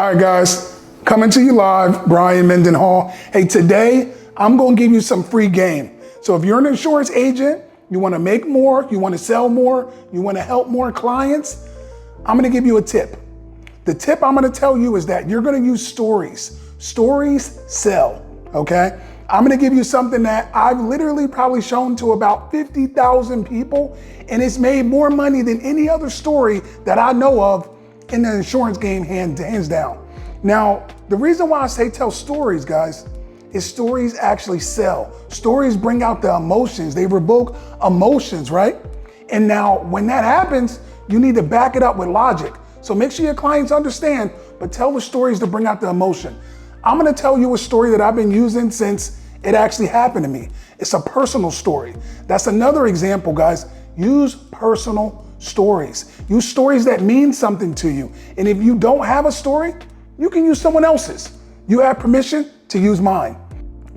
All right, guys, coming to you live, Bryan Mendenhall. Hey, today I'm gonna give you some free game. So if you're an insurance agent, you wanna make more, you wanna sell more, you wanna help more clients, I'm gonna give you a tip. The tip I'm gonna tell you is that you're gonna use stories. Stories sell, okay? I'm gonna give you something that I've literally probably shown to about 50,000 people, and it's made more money than any other story that I know of in the insurance game, hands down. Now, the reason why I say tell stories, guys, is stories actually sell. Stories bring out the emotions. They revoke emotions, right? And now when that happens, you need to back it up with logic. So make sure your clients understand, but tell the stories to bring out the emotion. I'm gonna tell you a story that I've been using since it actually happened to me. It's a personal story. That's another example, guys. Use personal stories. Use stories that mean something to you. And if you don't have a story, you can use someone else's. You have permission to use mine.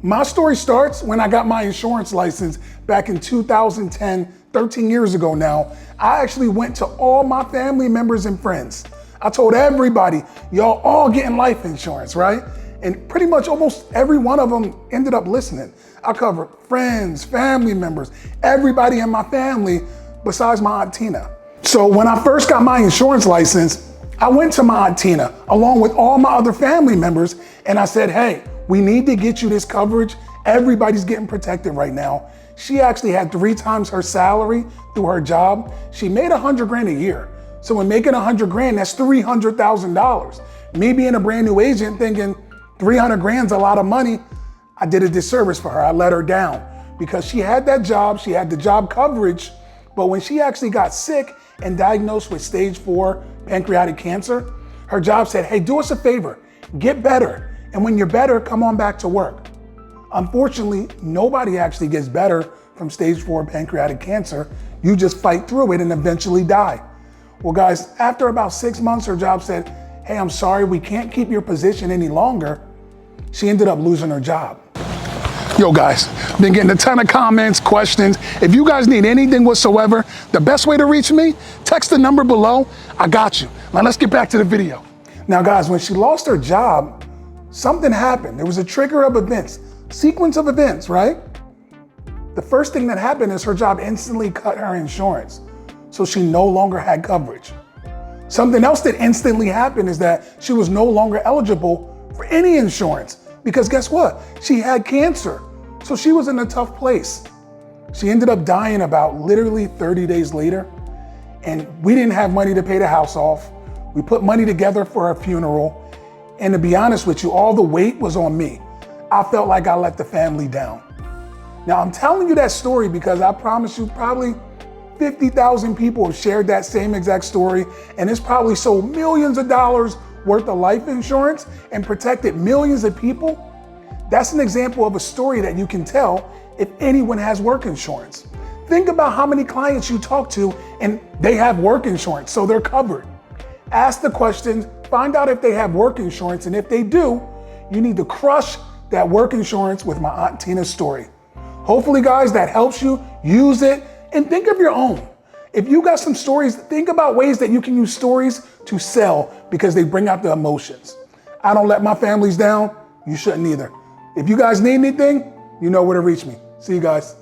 My story starts when I got my insurance license back in 2010, 13 years ago now. I actually went to all my family members and friends. I told everybody, y'all all getting life insurance, right? And pretty much almost every one of them ended up listening. I covered friends, family members, everybody in my family besides my Aunt Tina. So when I first got my insurance license, I went to my Aunt Tina along with all my other family members and I said, hey, we need to get you this coverage. Everybody's getting protected right now. She actually had 3 times her salary through her job. She made 100 grand a year. So when making 100 grand, that's $300,000. Me being a brand new agent thinking 300 grand's a lot of money, I did a disservice for her. I let her down because she had that job, she had the job coverage, but when she actually got sick and diagnosed with stage 4 pancreatic cancer, her job said, hey, do us a favor, get better. And when you're better, come on back to work. Unfortunately, nobody actually gets better from stage 4 pancreatic cancer. You just fight through it and eventually die. Well, guys, after about 6 months, her job said, hey, I'm sorry, we can't keep your position any longer. She ended up losing her job. Yo, guys, been getting a ton of comments, questions. If you guys need anything whatsoever, the best way to reach me, text the number below. I got you. Now let's get back to the video. Now, guys, when she lost her job, something happened. There was a trigger of events, sequence of events, right? The first thing that happened is her job instantly cut her insurance. So she no longer had coverage. Something else that instantly happened is that she was no longer eligible for any insurance because guess what? She had cancer. So she was in a tough place. She ended up dying about literally 30 days later. And we didn't have money to pay the house off. We put money together for her funeral. And to be honest with you, all the weight was on me. I felt like I let the family down. Now I'm telling you that story because I promise you probably 50,000 people have shared that same exact story, and it's probably sold millions of dollars worth of life insurance and protected millions of people. That's an example of a story that you can tell if anyone has work insurance. Think about how many clients you talk to and they have work insurance, so they're covered. Ask the questions, find out if they have work insurance, and if they do, you need to crush that work insurance with my Aunt Tina's story. Hopefully, guys, that helps you. Use it. And think of your own. If you got some stories, think about ways that you can use stories to sell because they bring out the emotions. I don't let my families down. You shouldn't either. If you guys need anything, you know where to reach me. See you guys.